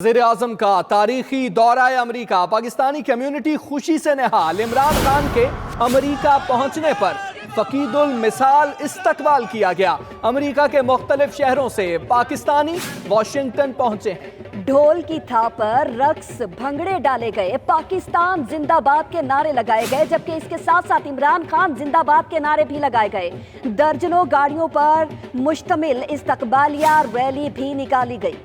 वज़ीर-ए-आज़म का तारीखी दौरा अमरीका, पाकिस्तानी कम्युनिटी खुशी से निहाल। इमरान खान के अमरीका पहुंचने पर फकीदुल मिसाल इस्तकबाल किया गया। अमरीका के मुख्तलिफ शहरों से पाकिस्तानी वाशिंगटन पहुंचे। ढोल की थाप पर रक्स भंगड़े डाले गए, पाकिस्तान जिंदाबाद के नारे लगाए गए, जबकि इसके साथ साथ इमरान खान जिंदाबाद के नारे भी लगाए गए। दर्जनों गाड़ियों पर मुश्तमिल इस्तकबालिया रैली भी निकाली गई।